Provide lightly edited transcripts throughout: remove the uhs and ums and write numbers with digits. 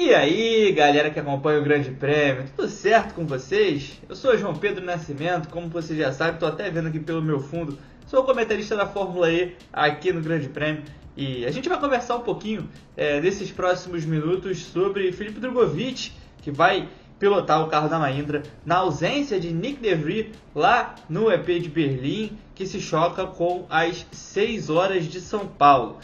E aí, galera que acompanha o Grande Prêmio, tudo certo com vocês? Eu sou o João Pedro Nascimento, como você já sabe, estou até vendo aqui pelo meu fundo, sou o comentarista da Fórmula E aqui no Grande Prêmio e a gente vai conversar um pouquinho nesses próximos minutos sobre Filipe Drugovich, que vai pilotar o carro da Mahindra na ausência de Nick De Vries lá no EP de Berlim, que se choca com as 6 horas de São Paulo.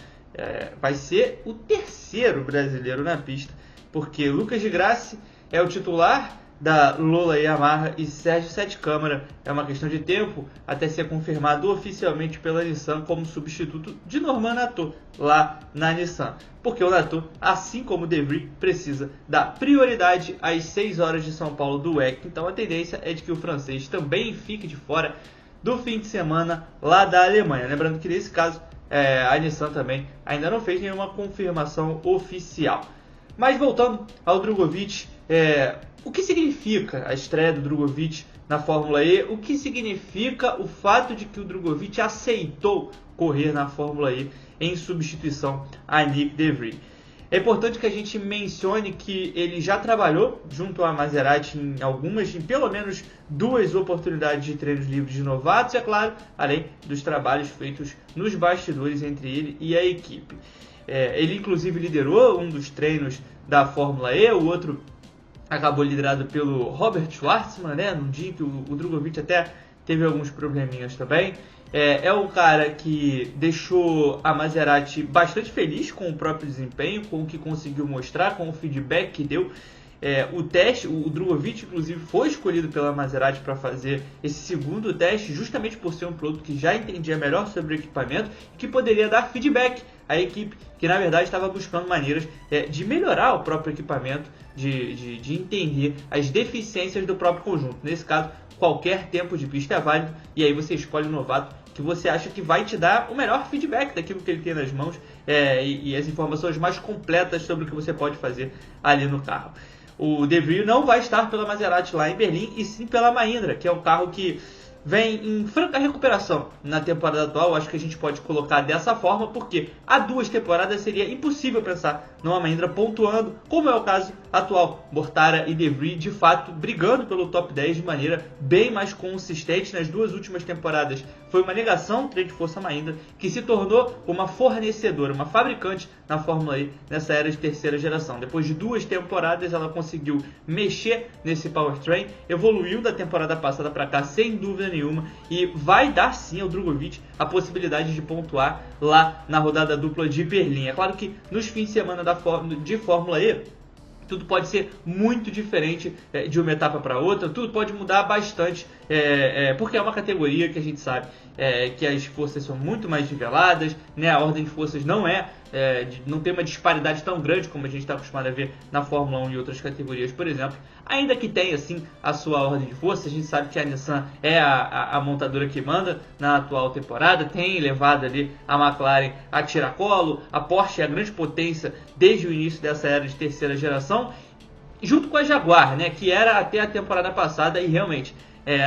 Vai ser o terceiro brasileiro na pista, porque Lucas de Grassi é o titular da Lola Yamaha e Sérgio Sete Câmara é uma questão de tempo até ser confirmado oficialmente pela Nissan como substituto de Norman Nato lá na Nissan, porque o Nato, assim como o De Vries, precisa dar prioridade às 6 horas de São Paulo do WEC, então a tendência é de que o francês também fique de fora do fim de semana lá da Alemanha. Lembrando que nesse caso a Nissan também ainda não fez nenhuma confirmação oficial. Mas voltando ao Drugovich, o que significa a estreia do Drugovich na Fórmula E? O que significa o fato de que o Drugovich aceitou correr na Fórmula E em substituição a Nick De Vries? É importante que a gente mencione que ele já trabalhou junto à Maserati em pelo menos 2 oportunidades de treinos livres de novatos, é claro, além dos trabalhos feitos nos bastidores entre ele e a equipe. Ele inclusive liderou um dos treinos da Fórmula E, o outro acabou liderado pelo Robert Schwartzman, num dia que o Drugovich até teve alguns probleminhas também. É um cara que deixou a Maserati bastante feliz com o próprio desempenho, com o que conseguiu mostrar, com o feedback que deu. O teste, o Drugovich inclusive foi escolhido pela Maserati para fazer esse segundo teste, justamente por ser um piloto que já entendia melhor sobre o equipamento e que poderia dar feedback à equipe, que na verdade estava buscando maneiras de melhorar o próprio equipamento, de entender as deficiências do próprio conjunto. Nesse caso, qualquer tempo de pista é válido, e aí você escolhe o novato que você acha que vai te dar o melhor feedback daquilo que ele tem nas mãos e as informações mais completas sobre o que você pode fazer ali no carro. O De Vries não vai estar pela Maserati lá em Berlim, e sim pela Mahindra, que é um carro que vem em franca recuperação na temporada atual. Acho que a gente pode colocar dessa forma, porque há 2 temporadas seria impossível pensar numa Mahindra pontuando, como é o caso atual. Mortara e De Vries, de fato, brigando pelo top 10 de maneira bem mais consistente nas 2 últimas temporadas. Foi uma negação do treino de força Mahindra, que se tornou uma fornecedora, uma fabricante na Fórmula E nessa era de terceira geração. Depois de 2 temporadas, ela conseguiu mexer nesse powertrain, evoluiu da temporada passada para cá sem dúvida nenhuma, e vai dar sim ao Drugovich a possibilidade de pontuar lá na rodada dupla de Berlim. É claro que nos fins de semana de Fórmula E, tudo pode ser muito diferente de uma etapa para outra, tudo pode mudar bastante, porque é uma categoria que a gente sabe que as forças são muito mais niveladas, a ordem de forças não tem uma disparidade tão grande como a gente está acostumado a ver na Fórmula 1 e outras categorias, por exemplo. Ainda que tenha assim a sua ordem de forças, a gente sabe que a Nissan é a montadora que manda na atual temporada, tem levado ali a McLaren a tiracolo, a Porsche é a grande potência desde o início dessa era de terceira geração, junto com a Jaguar, que era até a temporada passada e realmente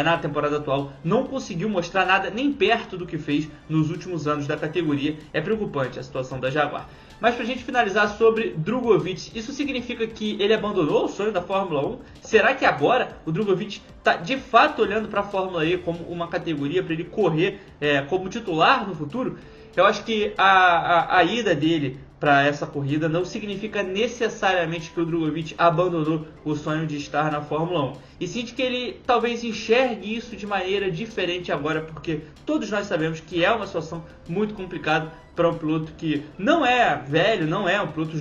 na temporada atual não conseguiu mostrar nada nem perto do que fez nos últimos anos da categoria. É preocupante a situação da Jaguar. Mas para a gente finalizar sobre Drugovich, isso significa que ele abandonou o sonho da Fórmula 1? Será que agora o Drugovich está de fato olhando para a Fórmula E como uma categoria para ele correr como titular no futuro? Eu acho que a ida dele para essa corrida não significa necessariamente que o Drugovich abandonou o sonho de estar na Fórmula 1. E sim de que ele talvez enxergue isso de maneira diferente agora, porque todos nós sabemos que é uma situação muito complicada para um piloto que não é velho, não é um piloto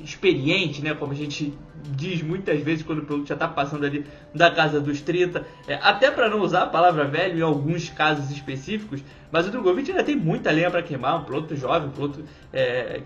experiente, como a gente diz muitas vezes quando o piloto já está passando ali da casa dos 30, até para não usar a palavra velho em alguns casos específicos, mas o Drugovich ainda tem muita lenha para queimar, um piloto jovem, um piloto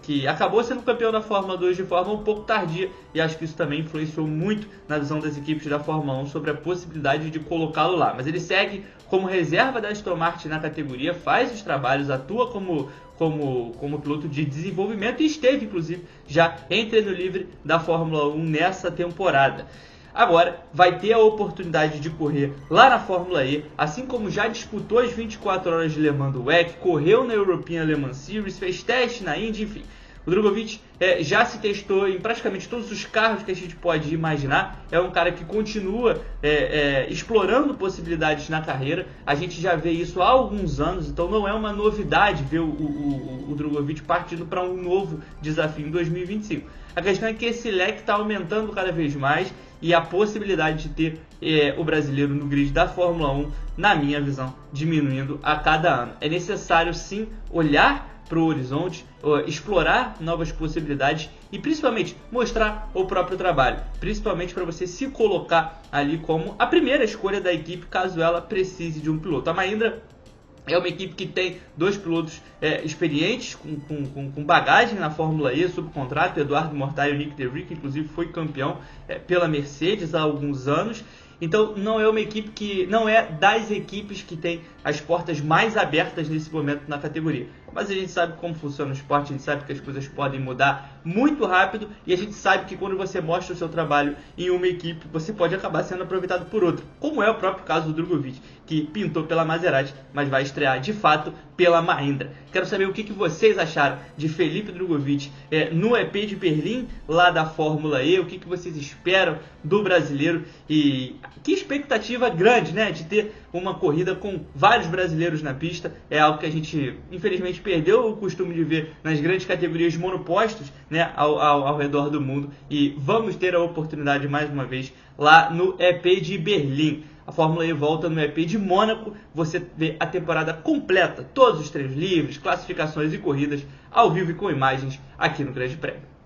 que acabou sendo campeão da Fórmula 2 de forma um pouco tardia, e acho que isso também influenciou muito na visão das equipes da Fórmula 1 sobre a possibilidade de colocá-lo lá. Mas ele segue como reserva da Aston Martin na categoria, faz os trabalhos, atua como piloto de desenvolvimento e esteve, inclusive, já em treino livre da Fórmula 1 nessa temporada. Agora vai ter a oportunidade de correr lá na Fórmula E, assim como já disputou as 24 horas de Le Mans do WEC, correu na European Le Mans Series, fez teste na Indy, enfim. O Drugovich já se testou em praticamente todos os carros que a gente pode imaginar. É um cara que continua explorando possibilidades na carreira. A gente já vê isso há alguns anos, então não é uma novidade ver o Drugovich partindo para um novo desafio em 2025. A questão é que esse leque está aumentando cada vez mais e a possibilidade de ter o brasileiro no grid da Fórmula 1, na minha visão, diminuindo a cada ano. É necessário sim olhar para o horizonte, explorar novas possibilidades e principalmente mostrar o próprio trabalho, principalmente para você se colocar ali como a primeira escolha da equipe caso ela precise de um piloto. A Mahindra é uma equipe que tem dois pilotos experientes, com bagagem na Fórmula E, sob contrato, Eduardo Mortara e o Nick De Vries, que inclusive foi campeão pela Mercedes há alguns anos. Então não é uma equipe que não é das equipes que tem as portas mais abertas nesse momento na categoria. Mas a gente sabe como funciona o esporte, a gente sabe que as coisas podem mudar muito rápido e a gente sabe que quando você mostra o seu trabalho em uma equipe, você pode acabar sendo aproveitado por outra, como é o próprio caso do Drugovich, que pintou pela Maserati, mas vai estrear de fato pela Mahindra. Quero saber o que vocês acharam de Felipe Drugovich no EP de Berlim, lá da Fórmula E, o que vocês esperam do brasileiro e que expectativa grande, né, de ter uma corrida com vários brasileiros na pista. É algo que a gente infelizmente perdeu o costume de ver nas grandes categorias monopostos, né, ao redor do mundo, e vamos ter a oportunidade mais uma vez lá no EP de Berlim. A Fórmula E volta no EP de Mônaco, você vê a temporada completa, todos os treinos livres, classificações e corridas ao vivo e com imagens aqui no Grande Prêmio.